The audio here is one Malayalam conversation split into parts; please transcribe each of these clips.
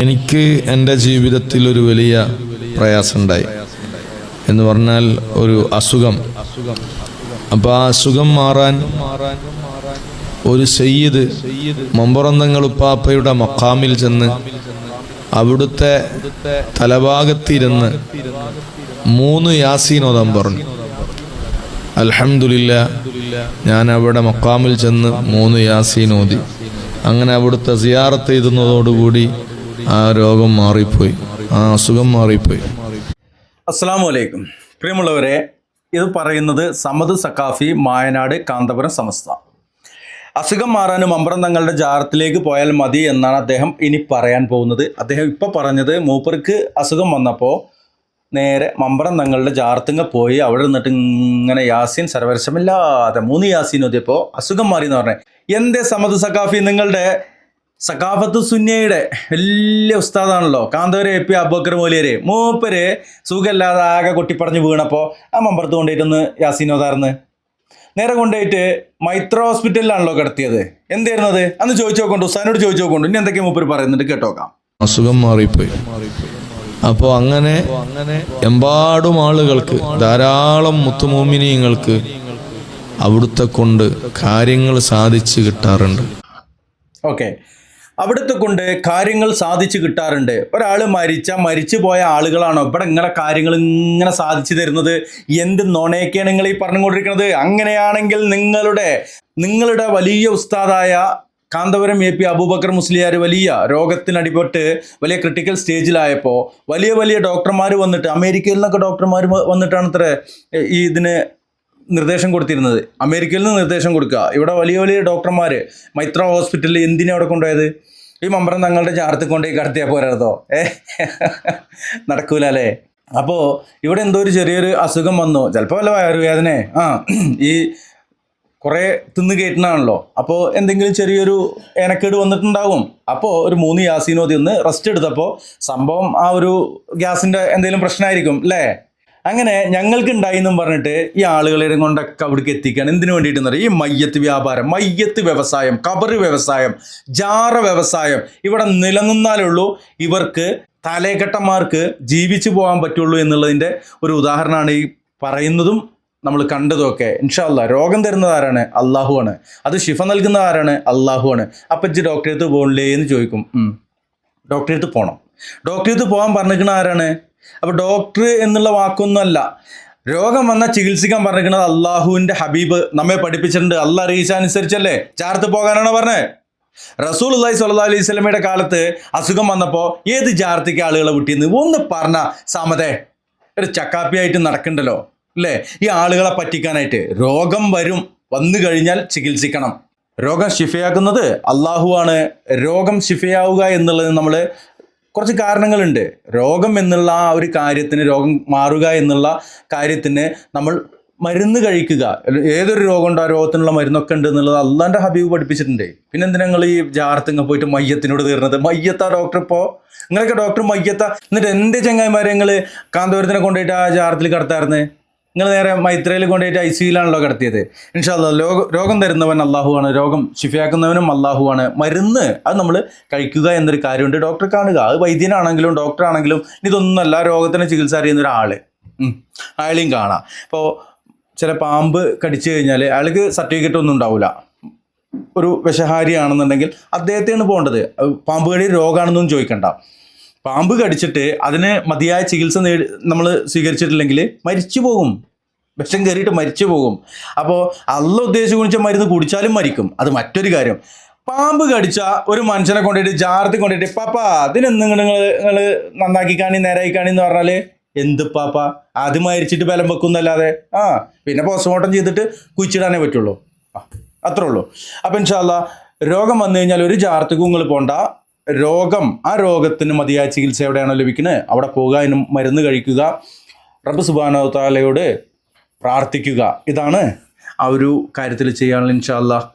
എനിക്ക് എൻ്റെ ജീവിതത്തിൽ ഒരു വലിയ പ്രയാസമുണ്ടായി എന്ന് പറഞ്ഞാൽ ഒരു അസുഖം. അപ്പോൾ ആ അസുഖം മാറാൻ ഒരു സയ്യിദ് മമ്പുറന്തങ്ങൾ ഉപ്പാപ്പയുടെ മഖാമിൽ ചെന്ന് അവിടുത്തെ തലഭാഗത്തിരുന്ന് 3 യാസീൻ ഓതാൻ പറഞ്ഞു. അൽഹംദുലില്ലാ, ഞാൻ അവിടെ മഖാമിൽ ചെന്ന് 3 യാസീൻ ഓതി. അങ്ങനെ അവിടുത്തെ സിയാറത്ത് ചെയ്തുന്നതോടുകൂടി ആ രോഗം മാറിപ്പോയി, ആ അസുഖം മാറിപ്പോയി. അസ്സലാമു അലൈക്കും. പ്രിയമുള്ളവരെ, ഇത് പറയുന്നത് സമദ് സഖാഫി, മായനാട്, കാന്തപുരം സമസ്ത. അസുഖം മാറാനും മമ്പറം തങ്ങളുടെ ജാറത്തിലേക്ക് പോയാൽ മതി എന്നാണ് അദ്ദേഹം ഇനി പറയാൻ പോകുന്നത്. അദ്ദേഹം ഇപ്പോൾ പറഞ്ഞത് മൂപ്പർക്ക് അസുഖം വന്നപ്പോൾ നേരെ മമ്പറം തങ്ങളുടെ ജാറത്തുങ്ങ പോയി അവിടെ നിന്നിട്ട് ഇങ്ങനെ യാസീൻ സർവരശമില്ലാതെ 3 യാസീൻ ഓതിയപ്പോൾ അസുഖം മാറി എന്ന് പറഞ്ഞത്. എന്തേ സമദ് സഖാഫി, നിങ്ങളുടെ സഖാഫത്ത് സുന്നിയുടെ വലിയ ഉസ്താദാണല്ലോ, കാന്തപുരം എ പി അബൂബക്കർ മൗലിയര്. മൂപ്പര് സുഖമില്ലാതെ ആകെ കൊട്ടിപ്പറഞ്ഞ് വീണപ്പോൾ ആ മമ്പറത്ത് കൊണ്ടുപോയിട്ടൊന്ന് യാസീൻ ഓതാർന്ന് നേരെ കൊണ്ടുപോയിട്ട് മൈത്ര ഹോസ്പിറ്റലിലാണല്ലോ കിടത്തിയത്. എന്തായിരുന്നു അത്? അന്ന് ചോദിച്ചു നോക്കൊണ്ട്, ഉസ്താദിനോട് ചോദിച്ചു നോക്കൊണ്ട് ഇനി എന്തൊക്കെയാ മൂപ്പര് പറയുന്നുണ്ട് കേട്ടോക്കാം. അസുഖം മാറിപ്പോയി. അപ്പോൾ അങ്ങനെ എമ്പാടും ആളുകൾക്ക്, ധാരാളം മുത്തുമോമിനിയങ്ങൾക്ക് അവിടുത്തെ കൊണ്ട് കാര്യങ്ങൾ സാധിച്ചു കിട്ടാറുണ്ട്. ഓക്കെ, അവിടുത്തെ കൊണ്ട് കാര്യങ്ങൾ സാധിച്ചു കിട്ടാറുണ്ട്. ഒരാൾ മരിച്ചു പോയ ആളുകളാണോ ഇവിടെ ഇങ്ങനെ കാര്യങ്ങൾ ഇങ്ങനെ സാധിച്ചു തരുന്നത്? എന്ത് നുണയൊക്കെയാണ് നിങ്ങൾ ഈ പറഞ്ഞുകൊണ്ടിരിക്കുന്നത്? അങ്ങനെയാണെങ്കിൽ നിങ്ങളുടെ വലിയ ഉസ്താദായ കാന്തപുരം എ പി അബൂബക്കർ മുസ്ലിയാർ വലിയ രോഗത്തിനടിപെട്ട് വലിയ ക്രിട്ടിക്കൽ സ്റ്റേജിലായപ്പോൾ വലിയ ഡോക്ടർമാർ വന്നിട്ട്, അമേരിക്കയിൽ നിന്നൊക്കെ ഡോക്ടർമാർ വന്നിട്ടാണ് ഇത്ര ഇതിന് നിർദ്ദേശം കൊടുത്തിരുന്നത്. അമേരിക്കയിൽ നിന്ന് നിർദ്ദേശം കൊടുക്കുക. ഇവിടെ വലിയ ഡോക്ടർമാർ മൈത്ര ഹോസ്പിറ്റലിൽ എന്തിനാ അവിടെ കൊണ്ടുപോയത്? ഈ മമ്പറം തങ്ങളുടെ ജാറത്ത് കൊണ്ടുപോയി കടത്തിയാൽ പോരാതോ? നടക്കൂല അല്ലേ? അപ്പോൾ ഇവിടെ എന്തോ ഒരു ചെറിയൊരു അസുഖം വന്നു, ചിലപ്പോൾ വല്ല വയറുവേദന, ഈ കുറേ തിന്ന് കയറ്റുന്നതാണല്ലോ, അപ്പോൾ എന്തെങ്കിലും ചെറിയൊരു ഏനക്കേട് വന്നിട്ടുണ്ടാവും. അപ്പോൾ ഒരു 3 യാസീൻ ഓതി ഒന്ന് റെസ്റ്റ് എടുത്തപ്പോൾ സംഭവം ആ ഒരു ഗ്യാസിൻ്റെ എന്തെങ്കിലും പ്രശ്നമായിരിക്കും അല്ലേ? അങ്ങനെ ഞങ്ങൾക്ക് ഉണ്ടായി എന്നും പറഞ്ഞിട്ട് ഈ ആളുകളെ കൊണ്ടൊക്കെ അവിടേക്ക് എത്തിക്കാൻ എന്തിനു വേണ്ടിയിട്ടെന്ന് പറയും? ഈ മയ്യത്ത് വ്യാപാരം, മയ്യത്ത് വ്യവസായം, ഖബറ് വ്യവസായം, ജാറ വ്യവസായം ഇവിടെ നിലനിന്നാലുള്ളൂ ഇവർക്ക് തലേക്കെട്ടന്മാർക്ക് ജീവിച്ചു പോകാൻ പറ്റുള്ളൂ എന്നുള്ളതിൻ്റെ ഒരു ഉദാഹരണമാണ് ഈ പറയുന്നതും നമ്മൾ കണ്ടതൊക്കെ. ഇൻഷാ അല്ലാഹ് രോഗം തരുന്നത് ആരാണ്? അള്ളാഹു ആണ്. അത് ശിഫ നൽകുന്നത് ആരാണ്? അള്ളാഹു ആണ്. അപ്പം ഇജ്ജ് ഡോക്ടറെ അടുത്ത് പോകണില്ലേ എന്ന് ചോദിക്കും. ഡോക്ടറെ അടുത്ത് പോകണം. ഡോക്ടറെ അടുത്ത് പോകാൻ പറഞ്ഞിരിക്കണ ആരാണ്? അപ്പോൾ ഡോക്ടർ എന്നുള്ള വാക്കൊന്നുമല്ല, രോഗം വന്നാൽ ചികിത്സിക്കാൻ പറഞ്ഞിരിക്കുന്നത് അള്ളാഹുവിൻ്റെ ഹബീബ് നമ്മെ പഠിപ്പിച്ചിട്ടുണ്ട്. അള്ളാഹ് അറിയിച്ച അനുസരിച്ചല്ലേ ജാറത്ത് പോകാനാണ് പറഞ്ഞത്. റസൂലുള്ളാഹി സ്വല്ലല്ലാഹു അലൈഹി വസല്ലമയുടെ കാലത്ത് അസുഖം വന്നപ്പോൾ ഏത് ജാറത്തേക്ക് ആളുകളെ വിട്ടിയെന്ന് ഒന്ന് പറഞ്ഞ സാമതേ, ഒരു ചക്കാപ്പിയായിട്ട് നടക്കണ്ടല്ലോ അല്ലേ? ഈ ആളുകളെ പറ്റിക്കാനായിട്ട്. രോഗം വന്നു കഴിഞ്ഞാൽ ചികിത്സിക്കണം. രോഗം ശിഫയാക്കുന്നത് അള്ളാഹു ആണ്. രോഗം ശിഫയാവുക എന്നുള്ളത് നമ്മൾ കുറച്ച് കാരണങ്ങളുണ്ട്. രോഗം എന്നുള്ള ആ ഒരു കാര്യത്തിന്, രോഗം മാറുക എന്നുള്ള കാര്യത്തിന് നമ്മൾ മരുന്ന് കഴിക്കുക. ഏതൊരു രോഗം ഉണ്ടോ ആ രോഗത്തിനുള്ള മരുന്നൊക്കെ ഉണ്ട് എന്നുള്ളത് അള്ളാൻ്റെ ഹബീബ് പഠിപ്പിച്ചിട്ടുണ്ട്. പിന്നെ എന്തിനാ നിങ്ങൾ ഈ ജാറത്തിങ്ങ പോയിട്ട് മയ്യത്തിനോട് തീർന്നത്? മയ്യത്താ ഡോക്ടർ? ഇപ്പോൾ നിങ്ങളൊക്കെ ഡോക്ടർ മയ്യത്താ? എന്നിട്ട് എൻ്റെ ചങ്ങായിമാരെ നിങ്ങൾ കാന്തപുരത്തിനെ കൊണ്ടുപോയിട്ട് ആ ജാറത്തിൽ കിടത്തായിരുന്നു. നിങ്ങൾ നേരെ മൈത്രയിൽ കൊണ്ടുപോയിട്ട് ICUലാണല്ലോ കിടത്തിയത്. ഇൻഷാ അല്ലാഹ് രോഗം തരുന്നവൻ അള്ളാഹുവാണ്, രോഗം ശിഫയാക്കുന്നവനും അള്ളാഹുവാണ്. മരുന്ന് അത് നമ്മൾ കഴിക്കുക എന്നൊരു കാര്യമുണ്ട്. ഡോക്ടറെ കാണുക, അത് വൈദ്യനാണെങ്കിലും ഡോക്ടറാണെങ്കിലും ഇതൊന്നുമല്ല, രോഗത്തിന് ചികിത്സ അറിയുന്ന ഒരാൾ അയാളെയും കാണാം. ഇപ്പോൾ ചില പാമ്പ് കടിച്ചു കഴിഞ്ഞാൽ അയാൾക്ക് സർട്ടിഫിക്കറ്റ് ഒന്നും ഉണ്ടാവില്ല. ഒരു വിഷഹാരിയാണെന്നുണ്ടെങ്കിൽ അദ്ദേഹത്തെയാണ് പോകേണ്ടത്. പാമ്പ് കടി രോഗമാണെന്നൊന്നും ചോദിക്കണ്ട. പാമ്പ് കടിച്ചിട്ട് അതിന് മതിയായ ചികിത്സ നമ്മൾ സ്വീകരിച്ചിട്ടില്ലെങ്കിൽ മരിച്ചു പോകും, വിഷം കയറിയിട്ട് മരിച്ചു പോകും. അപ്പോൾ അള്ള ഉദ്ദേശിച്ച് കുടിച്ച മരുന്ന് കുടിച്ചാലും മരിക്കും, അത് മറ്റൊരു കാര്യം. പാമ്പ് കടിച്ച ഒരു മനുഷ്യനെ കൊണ്ടുപോയിട്ട് ജാറത്തിൽ കൊണ്ടുപോയിട്ട് പാപ്പാ അതിനെന്ത് നിങ്ങൾ നന്നാക്കി കാണി നേരായി കാണി എന്ന് പറഞ്ഞാൽ എന്ത് പാപ്പ? അത് മരിച്ചിട്ട് ബലം വെക്കുന്നല്ലാതെ പിന്നെ പോസ്റ്റ്മോർട്ടം ചെയ്തിട്ട് കുഴിച്ചിടാനേ പറ്റുള്ളൂ. അത്രേ ഉള്ളൂ. അപ്പം ഇൻഷാ അല്ലാഹ് രോഗം വന്നു കഴിഞ്ഞാൽ ഒരു ജാറത്തേക്കും നിങ്ങൾ പോണ്ട. ആ രോഗത്തിന് മതിയായ ചികിത്സ എവിടെയാണോ ലഭിക്കുന്നത് അവിടെ പോകുക, അതിന് മരുന്ന് കഴിക്കുക, റബ്ബ് സുബ്ഹാനഹു വ തആലയോട് പ്രാർത്ഥിക്കുക. ഇതാണ് ആ ഒരു കാര്യത്തിൽ ചെയ്യാനുള്ള. ഇൻഷാ അല്ലാഹ്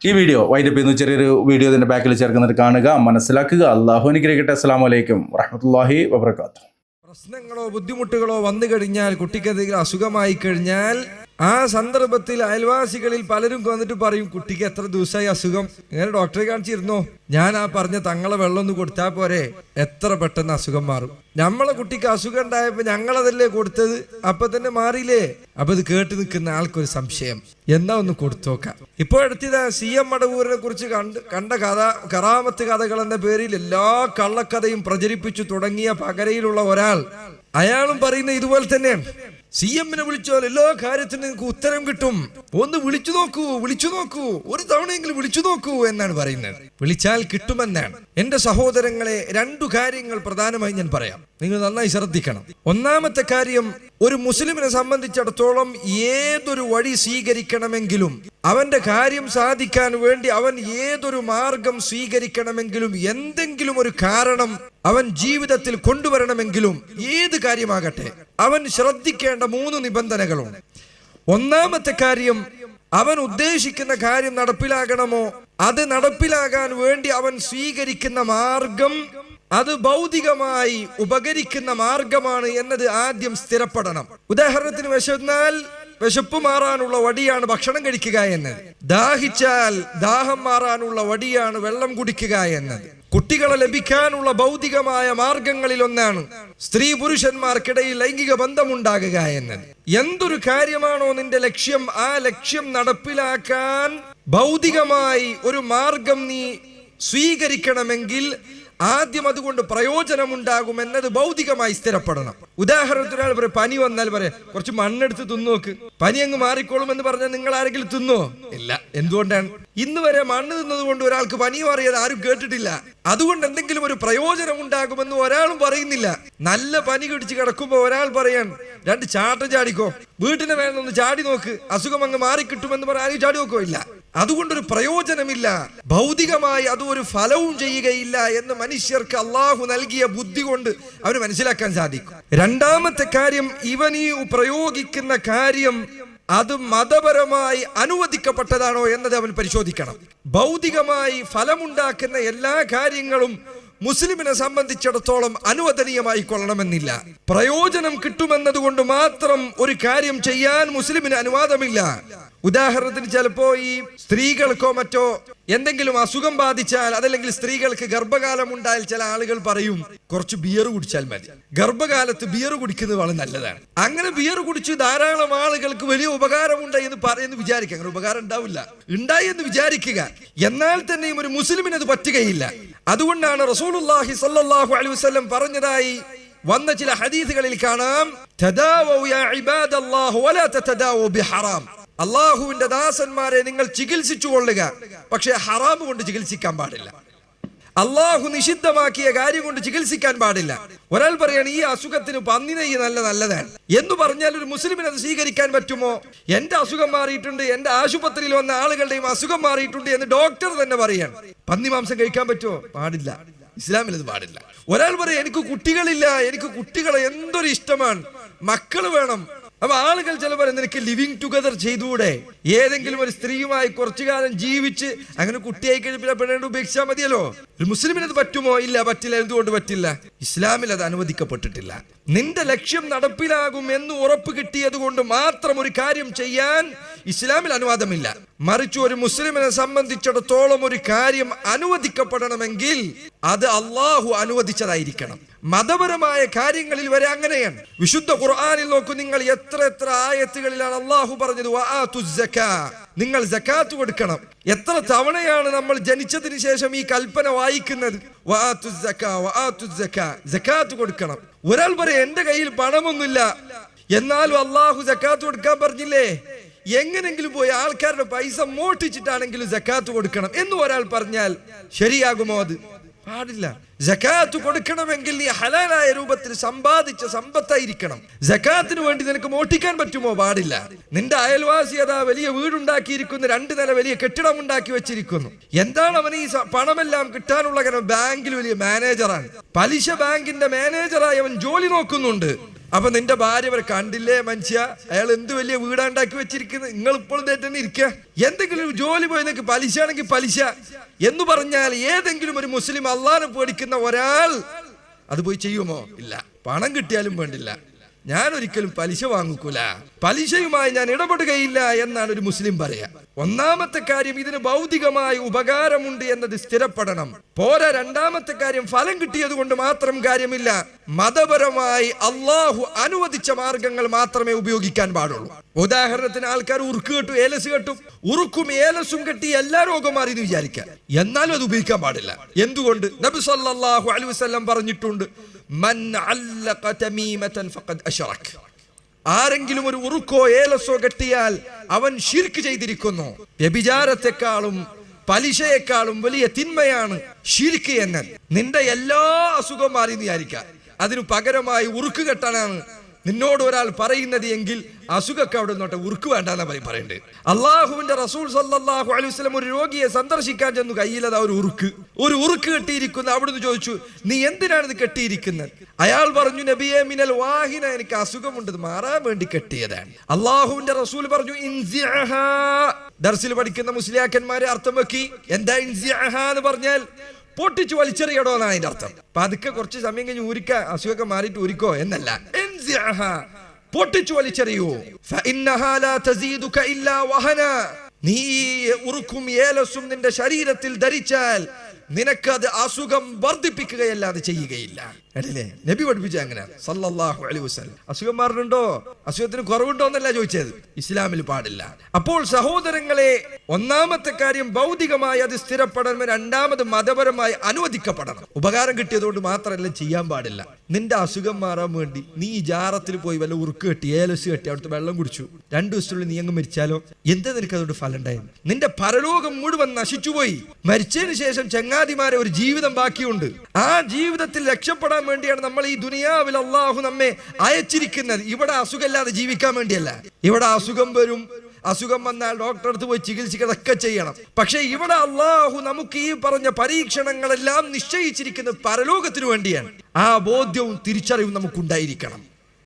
ഈ വീഡിയോ വൈൻഡപ്പ് ചെയ്യുന്ന ചെറിയൊരു വീഡിയോ ഇതിൻ്റെ ബാക്കിൽ ചേർക്കുന്നത് കാണുക, മനസ്സിലാക്കുക. അള്ളാഹു അനുഗ്രഹിക്കട്ടെ. അസ്സലാമു അലൈക്കും വറഹ്മത്തുള്ളാഹി വബറകാതുഹു. പ്രശ്നങ്ങളോ ബുദ്ധിമുട്ടുകളോ വന്നു കഴിഞ്ഞാൽ, കുട്ടിക്ക് എന്തെങ്കിലും അസുഖമായി കഴിഞ്ഞാൽ ആ സന്ദർഭത്തിൽ അയൽവാസികളിൽ പലരും വന്നിട്ട് പറയും, കുട്ടിക്ക് എത്ര ദിവസമായി അസുഖം, ഇങ്ങനെ ഡോക്ടറെ കാണിച്ചിരുന്നോ? ഞാൻ ആ പറഞ്ഞ തങ്ങളെ വെള്ളം ഒന്ന് കൊടുത്താൽ പോരെ, എത്ര പെട്ടെന്ന് അസുഖം മാറും. നമ്മളെ കുട്ടിക്ക് അസുഖം ഉണ്ടായപ്പോ ഞങ്ങളതല്ലേ കൊടുത്തത്, അപ്പൊ തന്നെ മാറിയില്ലേ? അപ്പൊ ഇത് കേട്ട് നിൽക്കുന്ന ആൾക്കൊരു സംശയം, എന്നാ ഒന്ന് കൊടുത്തു നോക്കാം. ഇപ്പോൾ അടുത്തത് CM മടവൂരിനെ കുറിച്ച് കണ്ട കറാമത്ത് കഥകൾ എന്ന പേരിൽ എല്ലാ കള്ളക്കഥയും പ്രചരിപ്പിച്ചു തുടങ്ങിയ പകരയിലുള്ള ഒരാൾ, അയാളും പറയുന്ന ഇതുപോലെ തന്നെയാണ്. CM-നെ വിളിച്ചാൽ എല്ലാ കാര്യത്തിനും നിങ്ങൾക്ക് ഉത്തരം കിട്ടും, ഒന്ന് വിളിച്ചു നോക്കൂ, ഒരു തവണയെങ്കിലും വിളിച്ചു നോക്കൂ എന്നാണ് പറയുന്നത്. വിളിച്ചാൽ കിട്ടുമെന്നാണ്. എന്റെ സഹോദരങ്ങളെ, 2 കാര്യങ്ങൾ പ്രധാനമായി ഞാൻ പറയാം, നിങ്ങൾ നന്നായി ശ്രദ്ധിക്കണം. ഒന്നാമത്തെ കാര്യം, ഒരു മുസ്ലിമിനെ സംബന്ധിച്ചിടത്തോളം ഏതൊരു വഴി സ്വീകരിക്കണമെങ്കിലും, അവന്റെ കാര്യം സാധിക്കാൻ വേണ്ടി അവൻ ഏതൊരു മാർഗം സ്വീകരിക്കണമെങ്കിലും, എന്തെങ്കിലും ഒരു കാരണം അവൻ ജീവിതത്തിൽ കൊണ്ടുവരണമെങ്കിലും, ഏത് കാര്യമാകട്ടെ, അവൻ ശ്രദ്ധിക്കേണ്ട 3 നിബന്ധനകളുണ്ട്. ഒന്നാമത്തെ കാര്യം, അവൻ ഉദ്ദേശിക്കുന്ന കാര്യം നടപ്പിലാകണമോ, അത് നടപ്പിലാകാൻ വേണ്ടി അവൻ സ്വീകരിക്കുന്ന മാർഗം അത് ഭൗതികമായി ഉപകരിക്കുന്ന മാർഗമാണ് എന്നത് ആദ്യം സ്ഥിരപ്പെടണം. ഉദാഹരണത്തിന്, വിശപ്പ് മാറാനുള്ള വടിയാണ് ഭക്ഷണം കഴിക്കുക എന്നത്, ദാഹിച്ചാൽ ദാഹം മാറാനുള്ള വടിയാണ് വെള്ളം കുടിക്കുക എന്നത്. കുട്ടികളെ ലഭിക്കാനുള്ള ഭൗതികമായ മാർഗങ്ങളിൽ ഒന്നാണ് സ്ത്രീ പുരുഷന്മാർക്കിടയിൽ ലൈംഗിക ബന്ധമുണ്ടാകുക എന്നത്. എന്തൊരു കാര്യമാണോ നിന്റെ ലക്ഷ്യം, ആ ലക്ഷ്യം നടപ്പിലാക്കാൻ ഭൗതികമായി ഒരു മാർഗം നീ സ്വീകരിക്കണമെങ്കിൽ ആദ്യം അതുകൊണ്ട് പ്രയോജനമുണ്ടാകും എന്നത് ഭൗതികമായി സ്ഥിരപ്പെടണം. ഉദാഹരണത്തിന് ഒരാൾ പറയും, പനി വന്നാൽ പറയാം, കുറച്ച് മണ്ണെടുത്ത് തിന്നോക്ക്, പനി അങ്ങ് മാറിക്കോളും എന്ന് പറഞ്ഞാൽ നിങ്ങൾ ആരെങ്കിലും തിന്നോ? ഇല്ല. എന്തുകൊണ്ടാണ്? ഇന്ന് വരെ മണ്ണ് തിന്നത് കൊണ്ട് ഒരാൾക്ക് പനി മാറിയത് ആരും കേട്ടിട്ടില്ല. അതുകൊണ്ട് എന്തെങ്കിലും ഒരു പ്രയോജനം ഉണ്ടാകുമെന്ന് ഒരാളും പറയുന്നില്ല. നല്ല പനി പിടിച്ച് കിടക്കുമ്പോ ഒരാൾ പറയാൻ, 2 ചാട്ടം ചാടിക്കോ, വീട്ടിന് മേലൊന്ന് ചാടി നോക്ക്, അസുഖം അങ്ങ് മാറിക്കിട്ടുമെന്ന് പറയാൻ ആരും ചാടി നോക്കോ? ഇല്ല. അതുകൊണ്ടൊരു പ്രയോജനമില്ല, ഭൗതികമായി അത് ഒരു ഫലവും ചെയ്യുകയില്ല എന്ന് മനുഷ്യർക്ക് അള്ളാഹു നൽകിയ ബുദ്ധി കൊണ്ട് അവന് മനസ്സിലാക്കാൻ സാധിക്കും. രണ്ടാമത്തെ കാര്യം, ഇവൻ ഈ പ്രയോഗിക്കുന്ന കാര്യം അത് മതപരമായി അനുവദിക്കപ്പെട്ടതാണോ എന്നത് അവൻ പരിശോധിക്കണം. ഭൗതികമായി ഫലമുണ്ടാക്കുന്ന എല്ലാ കാര്യങ്ങളും മുസ്ലിമിനെ സംബന്ധിച്ചിടത്തോളം അനുവദനീയമായി കൊള്ളണമെന്നില്ല. പ്രയോജനം കിട്ടുമെന്നതുകൊണ്ട് മാത്രം ഒരു കാര്യം ചെയ്യാൻ മുസ്ലിമിന് അനുവാദമില്ല. ഉദാഹരണത്തിന്, ചിലപ്പോ ഈ സ്ത്രീകൾക്കോ മറ്റോ എന്തെങ്കിലും അസുഖം ബാധിച്ചാൽ, അതല്ലെങ്കിൽ സ്ത്രീകൾക്ക് ഗർഭകാലം ഉണ്ടായാൽ ചില ആളുകൾ പറയും, കുറച്ച് ബിയർ കുടിച്ചാൽ മതി, ഗർഭകാലത്ത് ബിയർ കുടിക്കുന്നത് വളരെ നല്ലതാണ്. അങ്ങനെ ബിയർ കുടിച്ച് ധാരാളം ആളുകൾക്ക് വലിയ ഉപകാരമുണ്ടായി എന്ന് പറയുന്നു വിചാരിക്കുക. അങ്ങനെ ഉപകാരം ഉണ്ടായി എന്ന് വിചാരിക്കുക. എന്നാൽ തന്നെയും ഒരു മുസ്ലിമിന് അത് പറ്റുകയില്ല. അതുകൊണ്ടാണ് റസൂലുള്ളാഹി സ്വല്ലല്ലാഹു അലൈഹി വസല്ലം പറഞ്ഞതായി വന്ന ചില ഹദീസുകളിൽ കാണാം, തദാവൂ യാ ഇബാദല്ലാഹ് വലാ തതദാവൂ ബിഹറാം. അള്ളാഹുവിന്റെ ദാസന്മാരെ, നിങ്ങൾ ചികിത്സിച്ചു കൊള്ളുക, പക്ഷെ ഹറാം കൊണ്ട് ചികിത്സിക്കാൻ പാടില്ല. അള്ളാഹു നിഷിദ്ധമാക്കിയ കാര്യം കൊണ്ട് ചികിത്സിക്കാൻ പാടില്ല. ഒരാൾ പറയാണ്, ഈ അസുഖത്തിന് പന്നി നെയ്യ് നല്ലതാണ് എന്ന് പറഞ്ഞാൽ ഒരു മുസ്ലിമിന് അത് സ്വീകരിക്കാൻ പറ്റുമോ? എന്റെ അസുഖം മാറിയിട്ടുണ്ട്, എന്റെ ആശുപത്രിയിൽ വന്ന ആളുകളുടെയും അസുഖം മാറിയിട്ടുണ്ട് എന്ന് ഡോക്ടർ തന്നെ പറയാണ്. പന്നി മാംസം കഴിക്കാൻ പറ്റുമോ? പാടില്ല. ഇസ്ലാമിൽ അത് പാടില്ല. ഒരാൾ പറയും, എനിക്ക് കുട്ടികളില്ല, എനിക്ക് കുട്ടികളെ എന്തൊരു ഇഷ്ടമാണ്, മക്കള് വേണം. അപ്പൊ ആളുകൾ ചിലപ്പോൾ നിനക്ക് ലിവിങ് ടുഗദർ ചെയ്തുകൂടെ? ഏതെങ്കിലും ഒരു സ്ത്രീയുമായി കുറച്ചു കാലം ജീവിച്ച് അങ്ങനെ കുട്ടിയായി കഴിപ്പില്ല പെണ്ണേണ്ട ഉപേക്ഷിച്ചാൽ മതിയല്ലോ. ഒരു മുസ്ലിമിന് അത് പറ്റുമോ? ഇല്ല, പറ്റില്ല. എന്തുകൊണ്ട് പറ്റില്ല? ഇസ്ലാമിൽ അത് അനുവദിക്കപ്പെട്ടിട്ടില്ല. നിന്റെ ലക്ഷ്യം നടപ്പിലാകും എന്ന് ഉറപ്പ് കിട്ടിയത് കൊണ്ട് മാത്രം ഒരു കാര്യം ചെയ്യാൻ ഇസ്ലാമിൽ അനുവാദമില്ല. മറിച്ച് ഒരു മുസ്ലിമിനെ സംബന്ധിച്ചിടത്തോളം ഒരു കാര്യം അനുവദിക്കപ്പെടണമെങ്കിൽ അത് അള്ളാഹു അനുവദിച്ചതായിരിക്കണം. മതപരമായ കാര്യങ്ങളിൽ വരെ അങ്ങനെയാണ്. വിശുദ്ധ ഖുർആനിൽ നോക്കൂ നിങ്ങൾ, എത്ര ആയത്തുകളിലാണ് അള്ളാഹു പറഞ്ഞത് നിങ്ങൾ സകാത്ത് കൊടുക്കണം. എത്ര തവണയാണ് നമ്മൾ ജനിച്ചതിന് ശേഷം ഈ കൽപ്പന വായിക്കുന്നത്? സകാത്ത് കൊടുക്കണം. ഒരാൾ പറയാം, എന്റെ കയ്യിൽ പണമൊന്നുമില്ല, എന്നാലും അള്ളാഹു സകാത്ത് കൊടുക്കാൻ പറഞ്ഞില്ലേ? എങ്ങനെങ്കിലും പോയി ആൾക്കാരുടെ പൈസ മോഷ്ടിച്ചിട്ടാണെങ്കിലും സകാത്ത് കൊടുക്കണം എന്ന് ഒരാൾ പറഞ്ഞാൽ ശരിയാകുമോ? അത് പാടില്ല. സകാത്ത് കൊടുക്കണമെങ്കിൽ നീ ഹലാലായ രൂപത്തിൽ സമ്പാദിച്ച സമ്പത്തായിരിക്കണം. സകാത്തിന് വേണ്ടി നിനക്ക് മോഷ്ടിക്കാൻ പറ്റുമോ? പാടില്ല. നിന്റെ അയൽവാസി അതാ വലിയ വീടുണ്ടാക്കിയിരിക്കുന്നു, 2 നില വലിയ കെട്ടിടം ഉണ്ടാക്കി വെച്ചിരിക്കുന്നു. എന്താണ് അവൻ ഈ പണമെല്ലാം കിട്ടാനുള്ള കാരണം? ബാങ്കിൽ വലിയ മാനേജറാണ്, പലിശ ബാങ്കിന്റെ മാനേജറായി അവൻ ജോലി നോക്കുന്നുണ്ട്. അപ്പൊ നിന്റെ ഭാര്യ വരെ കണ്ടില്ലേ മനുഷ്യ, അയാൾ എന്ത് വലിയ വീടാണ്ടാക്കി വെച്ചിരിക്കുന്നത്, നിങ്ങൾ ഇപ്പോഴും തന്നെ ഇരിക്കുക, എന്തെങ്കിലും ജോലി പോയി നിനക്ക് പലിശ ആണെങ്കിൽ പലിശ എന്ന് പറഞ്ഞാൽ ഏതെങ്കിലും ഒരു മുസ്ലിം, അള്ളാഹനെ പേടിക്കുന്ന ഒരാൾ അത് പോയി ചെയ്യുമോ? ഇല്ല. പണം കിട്ടിയാലും വേണ്ടില്ല, ഞാൻ ഒരിക്കലും പലിശ വാങ്ങിക്കൂല, പലിശയുമായി ഞാൻ ഇടപെടുകയില്ല എന്നാണ് ഒരു മുസ്ലിം പറയാ. ഒന്നാമത്തെ കാര്യം ഇതിന് ഭൗതികമായ ഉപകാരമുണ്ട് എന്നത് സ്ഥിരപ്പെടണം. പോരാ, രണ്ടാമത്തെ കാര്യം ഫലം കിട്ടിയത് കൊണ്ട് മാത്രം കാര്യമില്ല, മതപരമായി അള്ളാഹു അനുവദിച്ച മാർഗങ്ങൾ മാത്രമേ ഉപയോഗിക്കാൻ പാടുള്ളൂ. ഉദാഹരണത്തിന് ആൾക്കാർ ഉറുക്ക് കെട്ടും, ഏലസ് കെട്ടും. ഉറുക്കും ഏലസും കെട്ടി എല്ലാ രോഗം മാറി എന്ന് വിചാരിക്കാം, എന്നാലും അത് ഉപയോഗിക്കാൻ പാടില്ല. എന്തുകൊണ്ട്? നബി സല്ലല്ലാഹു അലൈഹി വസല്ലം പറഞ്ഞിട്ടുണ്ട്, മൻ അല്ലഖ തമീമതൻ ഫഖദ് അശ്റക. ആരെങ്കിലും ഒരു ഉറുക്കോ ഏലസോ കെട്ടിയാൽ അവൻ ശിർക്ക് ചെയ്തിരിക്കുന്നു. വ്യഭിചാരത്തെക്കാളും പലിശയെക്കാളും വലിയ തിന്മയാണ് ശിർക്ക് എന്നാൽ. നിന്റെ എല്ലാ അസുഖം മാറി എന്ന് വിചാരിക്കാം, അതിനു പകരമായി ഉറുക്ക് കെട്ടാനാണ് നിന്നോട് ഒരാൾ പറയുന്നത് എങ്കിൽ അസുഖമൊക്കെ അവിടെ നിന്നോട്ടെ, ഉറുക്ക് വേണ്ടെന്നാ പറയണ്ടേ. അള്ളാഹുവിന്റെ റസൂൽ സല്ലല്ലാഹു അലൈഹി വസല്ലം ഒരു രോഗിയെ സന്ദർശിക്കാൻ ചെന്നു, കയ്യിലതാ ഒരു ഉറുക്ക് കെട്ടിയിരിക്കുന്നു. അവിടുന്ന് ചോദിച്ചു, നീ എന്തിനാണ് ഇത് കെട്ടിയിരിക്കുന്നത്? അയാൾ പറഞ്ഞു, നബിയെ മിനൽ വാഹിന, എനിക്ക് അസുഖമുണ്ട്, മാറാൻ വേണ്ടി കെട്ടിയതാണ്. അള്ളാഹുവിന്റെ റസൂൽ പറഞ്ഞു, ഇൻസിഅഹാ. ദർസിൽ പഠിക്കുന്ന മുസ്ലിയാക്കന്മാരെ അർത്ഥം വെക്കി. എന്താ ഇൻസിഅഹാ എന്ന് പറഞ്ഞാൽ? പൊട്ടിച്ചു വലിച്ചെറിയടോ എന്നാണ് അതിന്റെ അർത്ഥം. പതുക്കെ കുറച്ച് സമയം കഴിഞ്ഞ് ഊരിക്ക, അസുഖമൊക്കെ മാറിയിട്ട് ഊരിക്കോ എന്നല്ല. പൊട്ടിച്ചു വലിച്ചെറിയൂ. നീ ഉറുക്കും ഏലസും നിന്റെ ശരീരത്തിൽ ധരിച്ചാൽ നിനക്കത് അസുഖം വർദ്ധിപ്പിക്കുകയല്ലാതെ ചെയ്യുകയില്ല. അല്ലേ? നബി പഠിപ്പിച്ച അങ്ങനെ സല്ലല്ലാഹു അലൈഹി വസല്ലം. അസുഖം മാറുന്നുണ്ടോ, അസുഖത്തിന് കുറവുണ്ടോ എന്നല്ല ചോദിച്ചത്, ഇസ്ലാമിൽ പാടില്ല. അപ്പോൾ സഹോദരങ്ങളെ, ഒന്നാമത്തെ കാര്യം ഭൗതികമായി അത് സ്ഥിരപ്പെടണം, രണ്ടാമത് മതപരമായി അനുവദിക്കപ്പെടണം. ഉപകാരം കിട്ടിയതുകൊണ്ട് മാത്രമല്ല ചെയ്യാൻ പാടില്ല. നിന്റെ അസുഖം മാറാൻ വേണ്ടി നീ ജാറത്തിൽ പോയി വല്ല ഉറുക്ക് കെട്ടി ഏലസ് കെട്ടി അവിടുത്തെ വെള്ളം കുടിച്ചു, 2 ദിവസത്തിനുള്ളിൽ നീ അങ്ങ് മരിച്ചാലോ? എന്താ നിനക്ക് അതുകൊണ്ട് ഫലം ഉണ്ടായിരുന്നു? നിന്റെ പരലോകം മുഴുവൻ നശിച്ചുപോയി. മരിച്ചതിന് ശേഷം ചങ്ങാതിമാരെ ഒരു ജീവിതം ബാക്കിയുണ്ട്. ആ ജീവിതത്തിൽ രക്ഷപ്പെടാൻ വേണ്ടിയാണ് നമ്മൾ ഈ ദുനിയാവിൽ അള്ളാഹു നമ്മെ അയച്ചിരിക്കുന്നത്. ഇവിടെ അസുഖമില്ലാതെ ജീവിക്കാൻ വേണ്ടിയല്ല. ഇവിടെ അസുഖം വരും, അസുഖം വന്നാൽ ഡോക്ടറെ അടുത്ത് പോയി ചികിത്സിക്കുന്നതൊക്കെ ചെയ്യണം. പക്ഷെ ഇവിടെ അള്ളാഹു നമുക്ക് ഈ പറഞ്ഞ പരീക്ഷണങ്ങളെല്ലാം നിശ്ചയിച്ചിരിക്കുന്നത് പരലോകത്തിനു വേണ്ടിയാണ്. ആ ബോധ്യവും തിരിച്ചറിവും നമുക്കുണ്ടായിരിക്കണം.